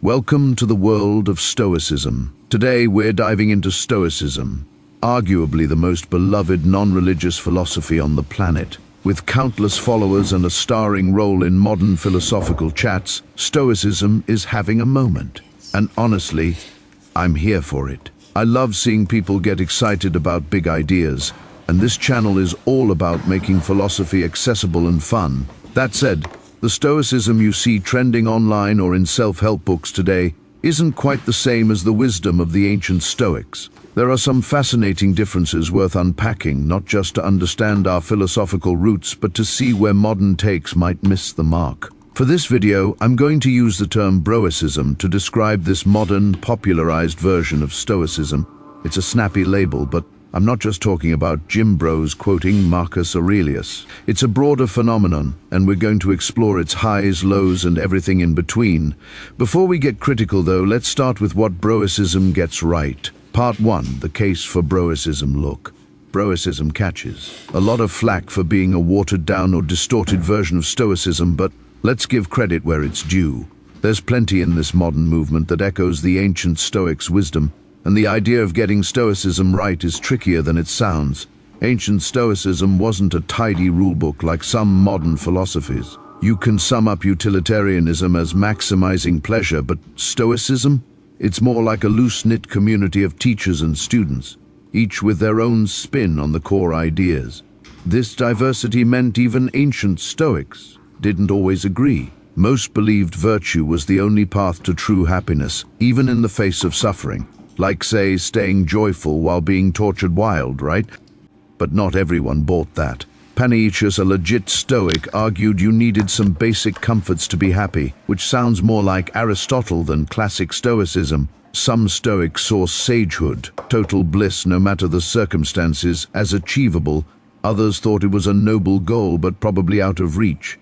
Welcome to the world of Stoicism. Today we're diving into Stoicism, arguably the most beloved non-religious philosophy on the planet. With countless followers and a starring role in modern philosophical chats, Stoicism is having a moment. And honestly, I'm here for it. I love seeing people get excited about big ideas, and this channel is all about making philosophy accessible and fun. That said, the Stoicism you see trending online or in self-help books today isn't quite the same as the wisdom of the ancient Stoics. There are some fascinating differences worth unpacking, not just to understand our philosophical roots, but to see where modern takes might miss the mark. For this video, I'm going to use the term Broicism to describe this modern, popularized version of Stoicism. It's a snappy label, but I'm not just talking about gym bros quoting Marcus Aurelius. It's a broader phenomenon, and we're going to explore its highs, lows, and everything in between. Before we get critical though, let's start with what Broicism gets right. Part 1, the case for Broicism. Look, Broicism catches a lot of flack for being a watered-down or distorted version of Stoicism, but let's give credit where it's due. There's plenty in this modern movement that echoes the ancient Stoics' wisdom, and the idea of getting Stoicism right is trickier than it sounds. Ancient Stoicism wasn't a tidy rulebook like some modern philosophies. You can sum up utilitarianism as maximizing pleasure, but Stoicism? It's more like a loose-knit community of teachers and students, each with their own spin on the core ideas. This diversity meant even ancient Stoics didn't always agree. Most believed virtue was the only path to true happiness, even in the face of suffering. Like, say, staying joyful while being tortured wild, right? But not everyone bought that. Panaetius, a legit Stoic, argued you needed some basic comforts to be happy, which sounds more like Aristotle than classic Stoicism. Some Stoics saw sagehood, total bliss no matter the circumstances, as achievable. Others thought it was a noble goal but probably out of reach.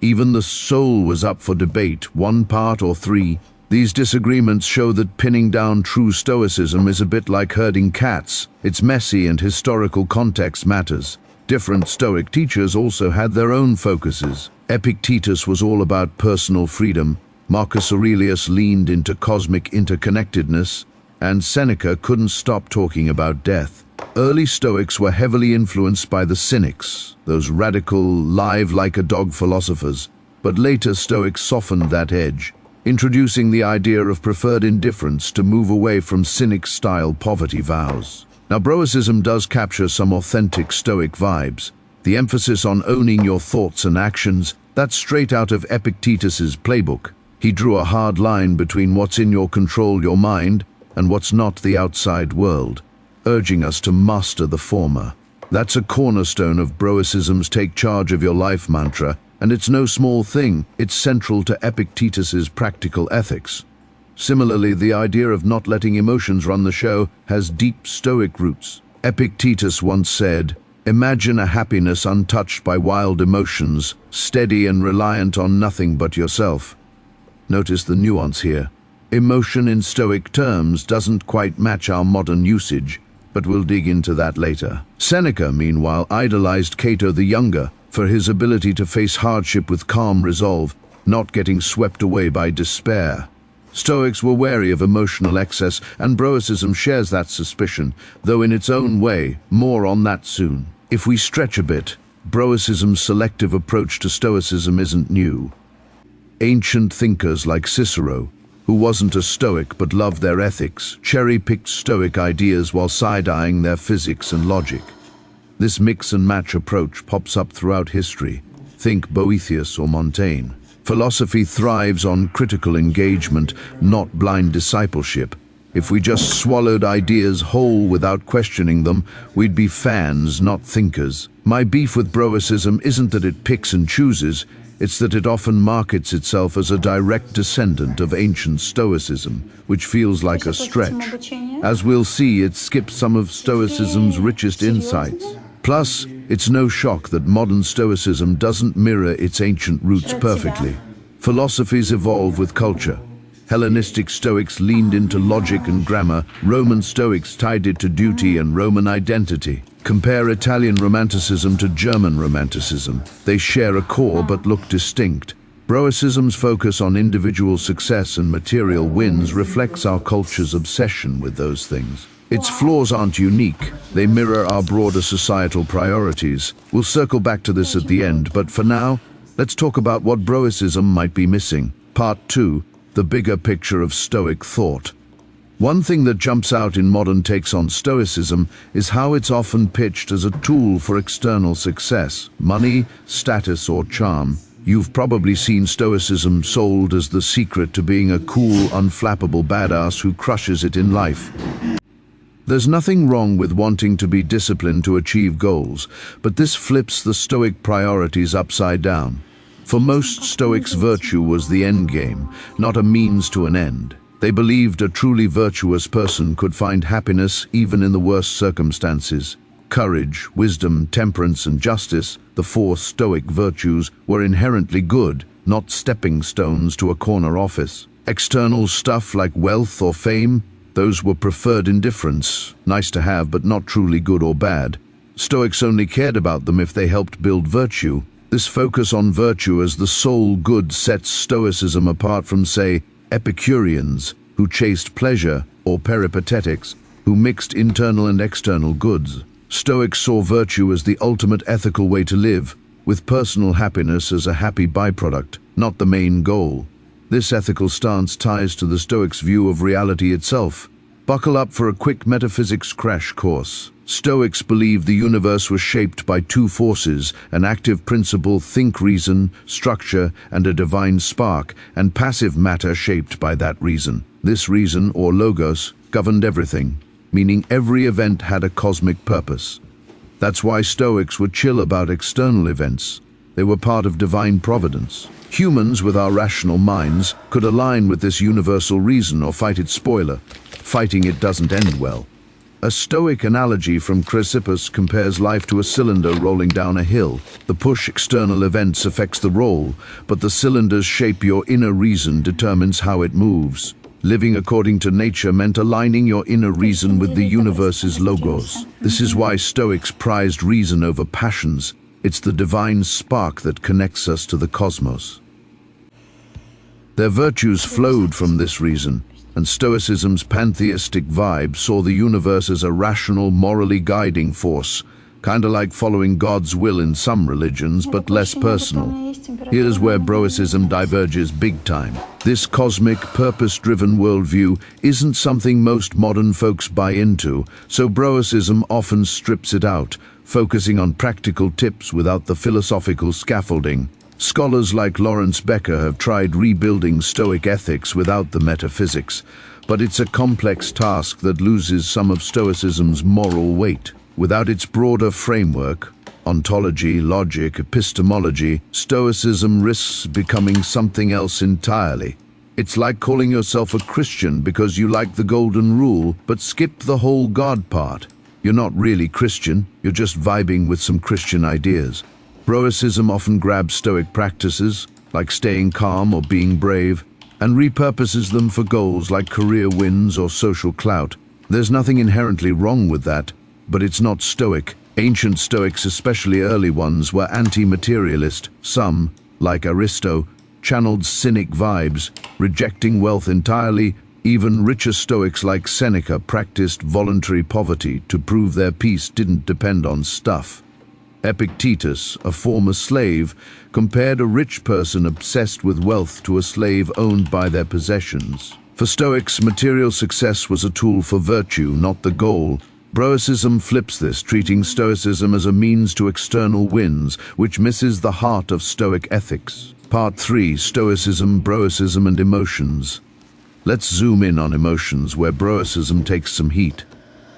Even the soul was up for debate, one part or three. These disagreements show that pinning down true Stoicism is a bit like herding cats. It's messy and historical context matters. Different Stoic teachers also had their own focuses. Epictetus was all about personal freedom, Marcus Aurelius leaned into cosmic interconnectedness, and Seneca couldn't stop talking about death. Early Stoics were heavily influenced by the Cynics, those radical, live-like-a-dog philosophers, but later Stoics softened that edge, introducing the idea of preferred indifference to move away from Cynic-style poverty vows. Now, Broicism does capture some authentic Stoic vibes. The emphasis on owning your thoughts and actions, that's straight out of Epictetus's playbook. He drew a hard line between what's in your control, your mind, and what's not, the outside world, urging us to master the former. That's a cornerstone of Broicism's take charge of your life mantra, and it's no small thing. It's central to Epictetus's practical ethics. Similarly, the idea of not letting emotions run the show has deep Stoic roots. Epictetus once said, "Imagine a happiness untouched by wild emotions, steady and reliant on nothing but yourself." Notice the nuance here. Emotion in Stoic terms doesn't quite match our modern usage, but we'll dig into that later. Seneca, meanwhile, idolized Cato the Younger for his ability to face hardship with calm resolve, not getting swept away by despair. Stoics were wary of emotional excess, and Broicism shares that suspicion, though in its own way. More on that soon. If we stretch a bit, Broicism's selective approach to Stoicism isn't new. Ancient thinkers like Cicero, who wasn't a Stoic but loved their ethics, cherry-picked Stoic ideas while side-eyeing their physics and logic. This mix-and-match approach pops up throughout history. Think Boethius or Montaigne. Philosophy thrives on critical engagement, not blind discipleship. If we just swallowed ideas whole without questioning them, we'd be fans, not thinkers. My beef with Broicism isn't that it picks and chooses, it's that it often markets itself as a direct descendant of ancient Stoicism, which feels like a stretch. As we'll see, it skips some of Stoicism's richest insights. Plus, it's no shock that modern Stoicism doesn't mirror its ancient roots perfectly. Philosophies evolve with culture. Hellenistic Stoics leaned into logic and grammar, Roman Stoics tied it to duty and Roman identity. Compare Italian Romanticism to German Romanticism. They share a core but look distinct. Stoicism's focus on individual success and material wins reflects our culture's obsession with those things. Its flaws aren't unique, they mirror our broader societal priorities. We'll circle back to this at the end, but for now, let's talk about what Stoicism might be missing. Part 2, the bigger picture of Stoic thought. One thing that jumps out in modern takes on Stoicism is how it's often pitched as a tool for external success, money, status, or charm. You've probably seen Stoicism sold as the secret to being a cool, unflappable badass who crushes it in life. There's nothing wrong with wanting to be disciplined to achieve goals, but this flips the Stoic priorities upside down. For most Stoics, virtue was the end game, not a means to an end. They believed a truly virtuous person could find happiness even in the worst circumstances. Courage, wisdom, temperance, and justice, the four Stoic virtues, were inherently good, not stepping stones to a corner office. External stuff like wealth or fame, those were preferred indifference, nice to have but not truly good or bad. Stoics only cared about them if they helped build virtue. This focus on virtue as the sole good sets Stoicism apart from, say, Epicureans, who chased pleasure, or Peripatetics, who mixed internal and external goods. Stoics saw virtue as the ultimate ethical way to live, with personal happiness as a happy byproduct, not the main goal. This ethical stance ties to the Stoics' view of reality itself. Buckle up for a quick metaphysics crash course. Stoics believed the universe was shaped by two forces, an active principle, think reason, structure, and a divine spark, and passive matter shaped by that reason. This reason, or logos, governed everything, meaning every event had a cosmic purpose. That's why Stoics were chill about external events. They were part of divine providence. Humans, with our rational minds, could align with this universal reason or fight its spoiler. Fighting it doesn't end well. A Stoic analogy from Chrysippus compares life to a cylinder rolling down a hill. The push external events affects the roll, but the cylinder's shape, your inner reason, determines how it moves. Living according to nature meant aligning your inner reason with the universe's logos. This is why Stoics prized reason over passions. It's the divine spark that connects us to the cosmos. Their virtues flowed from this reason, and Stoicism's pantheistic vibe saw the universe as a rational, morally guiding force, kinda like following God's will in some religions, but less personal. Here's where Stoicism diverges big time. This cosmic, purpose-driven worldview isn't something most modern folks buy into, so Stoicism often strips it out, focusing on practical tips without the philosophical scaffolding. Scholars like Lawrence Becker have tried rebuilding Stoic ethics without the metaphysics, but it's a complex task that loses some of Stoicism's moral weight. Without its broader framework, ontology, logic, epistemology, Stoicism risks becoming something else entirely. It's like calling yourself a Christian because you like the golden rule, but skip the whole God part. You're not really Christian, you're just vibing with some Christian ideas. Stoicism often grabs Stoic practices, like staying calm or being brave, and repurposes them for goals like career wins or social clout. There's nothing inherently wrong with that, but it's not Stoic. Ancient Stoics, especially early ones, were anti-materialist. Some, like Aristo, channeled cynic vibes, rejecting wealth entirely. Even richer Stoics like Seneca practiced voluntary poverty to prove their peace didn't depend on stuff. Epictetus, a former slave, compared a rich person obsessed with wealth to a slave owned by their possessions. For Stoics, material success was a tool for virtue, not the goal. Stoicism flips this, treating Stoicism as a means to external wins, which misses the heart of Stoic ethics. Part 3, Stoicism, Stoicism, and Emotions. Let's zoom in on emotions, where Stoicism takes some heat.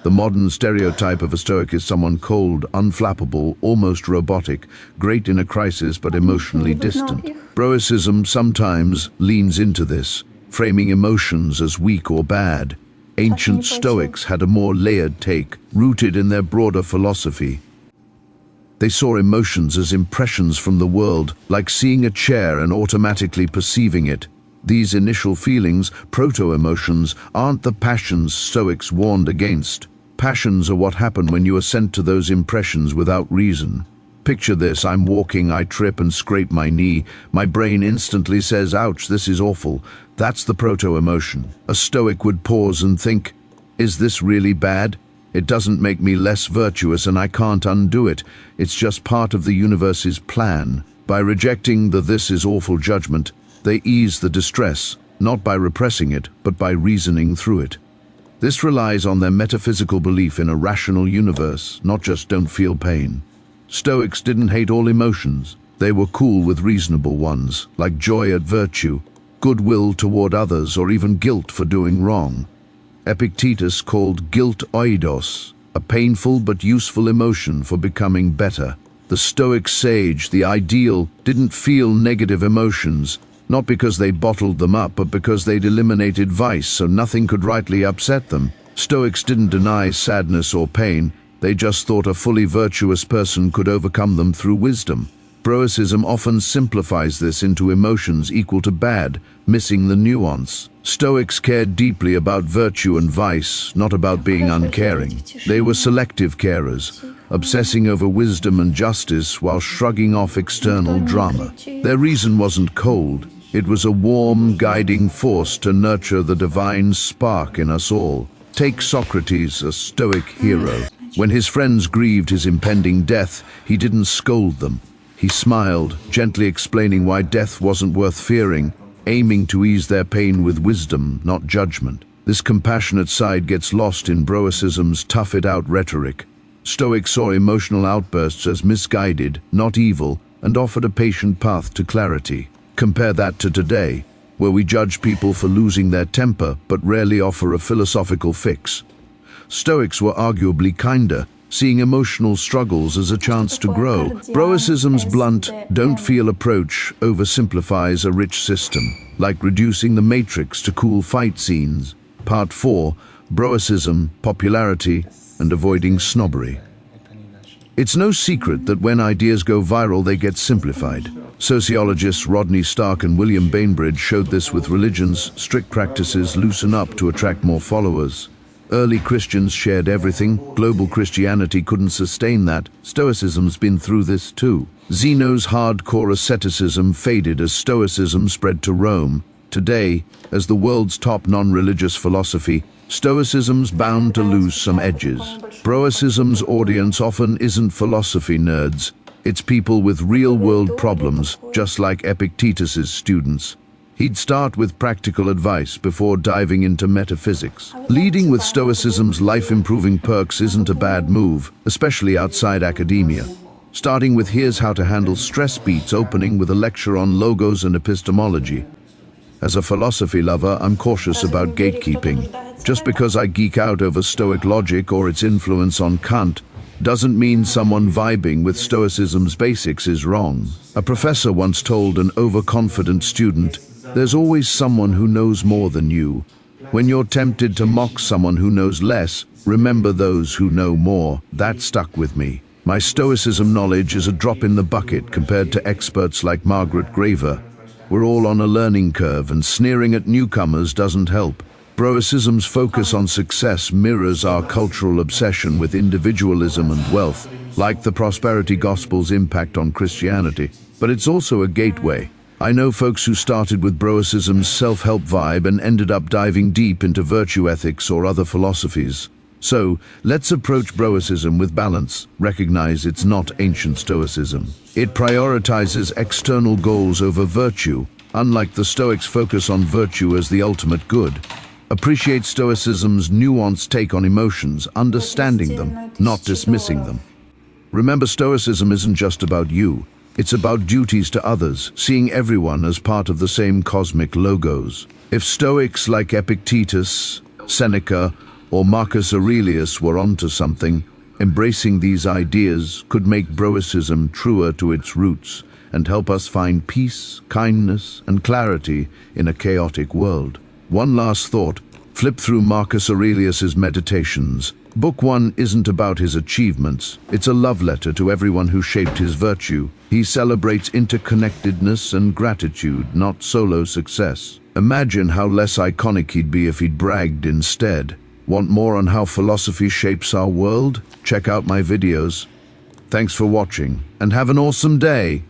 The modern stereotype of a Stoic is someone cold, unflappable, almost robotic, great in a crisis but emotionally distant. Stoicism sometimes leans into this, framing emotions as weak or bad. Ancient Stoics had a more layered take, rooted in their broader philosophy. They saw emotions as impressions from the world, like seeing a chair and automatically perceiving it. These initial feelings, proto-emotions, aren't the passions Stoics warned against. Passions are what happen when you assent to those impressions without reason. Picture this, I'm walking, I trip and scrape my knee. My brain instantly says, ouch, this is awful. That's the proto-emotion. A Stoic would pause and think, is this really bad? It doesn't make me less virtuous and I can't undo it. It's just part of the universe's plan. By rejecting the this is awful judgment, they ease the distress, not by repressing it, but by reasoning through it. This relies on their metaphysical belief in a rational universe, not just don't feel pain. Stoics didn't hate all emotions. They were cool with reasonable ones, like joy at virtue, goodwill toward others, or even guilt for doing wrong. Epictetus called guilt oidos, a painful but useful emotion for becoming better. The Stoic sage, the ideal, didn't feel negative emotions, not because they bottled them up, but because they'd eliminated vice so nothing could rightly upset them. Stoics didn't deny sadness or pain, they just thought a fully virtuous person could overcome them through wisdom. Stoicism often simplifies this into emotions equal to bad, missing the nuance. Stoics cared deeply about virtue and vice, not about being uncaring. They were selective carers, obsessing over wisdom and justice while shrugging off external drama. Their reason wasn't cold. It was a warm, guiding force to nurture the divine spark in us all. Take Socrates, a Stoic hero. When his friends grieved his impending death, he didn't scold them. He smiled, gently explaining why death wasn't worth fearing, aiming to ease their pain with wisdom, not judgment. This compassionate side gets lost in Stoicism's tough-it-out rhetoric. Stoics saw emotional outbursts as misguided, not evil, and offered a patient path to clarity. Compare that to today, where we judge people for losing their temper but rarely offer a philosophical fix. Stoics were arguably kinder, seeing emotional struggles as a chance to grow. Stoicism's blunt, don't feel approach oversimplifies a rich system, like reducing the Matrix to cool fight scenes. Part 4, Stoicism, popularity, and avoiding snobbery. It's no secret that when ideas go viral, they get simplified. Sociologists Rodney Stark and William Bainbridge showed this with religions. Strict practices loosen up to attract more followers. Early Christians shared everything. Global Christianity couldn't sustain that. Stoicism's been through this too. Zeno's hardcore asceticism faded as Stoicism spread to Rome. Today, as the world's top non-religious philosophy, Stoicism's bound to lose some edges. Stoicism's audience often isn't philosophy nerds. It's people with real-world problems, just like Epictetus's students. He'd start with practical advice before diving into metaphysics. Leading with Stoicism's life-improving perks isn't a bad move, especially outside academia. Starting with here's how to handle stress beats, opening with a lecture on logos and epistemology. As a philosophy lover, I'm cautious about gatekeeping. Just because I geek out over Stoic logic or its influence on Kant, doesn't mean someone vibing with Stoicism's basics is wrong. A professor once told an overconfident student, there's always someone who knows more than you. When you're tempted to mock someone who knows less, remember those who know more. That stuck with me. My Stoicism knowledge is a drop in the bucket compared to experts like Margaret Graver. We're all on a learning curve, and sneering at newcomers doesn't help. Stoicism's focus on success mirrors our cultural obsession with individualism and wealth, like the prosperity gospel's impact on Christianity. But it's also a gateway. I know folks who started with Stoicism's self-help vibe and ended up diving deep into virtue ethics or other philosophies. So, let's approach Stoicism with balance. Recognize it's not ancient Stoicism. It prioritizes external goals over virtue, unlike the Stoics' focus on virtue as the ultimate good. Appreciate Stoicism's nuanced take on emotions, understanding them, not dismissing them. Remember, Stoicism isn't just about you. It's about duties to others, seeing everyone as part of the same cosmic logos. If Stoics like Epictetus, Seneca, or Marcus Aurelius were onto something, embracing these ideas could make Stoicism truer to its roots and help us find peace, kindness, and clarity in a chaotic world. One last thought, flip through Marcus Aurelius's Meditations. Book 1 isn't about his achievements, it's a love letter to everyone who shaped his virtue. He celebrates interconnectedness and gratitude, not solo success. Imagine how less iconic he'd be if he'd bragged instead. Want more on how philosophy shapes our world? Check out my videos. Thanks for watching, and have an awesome day.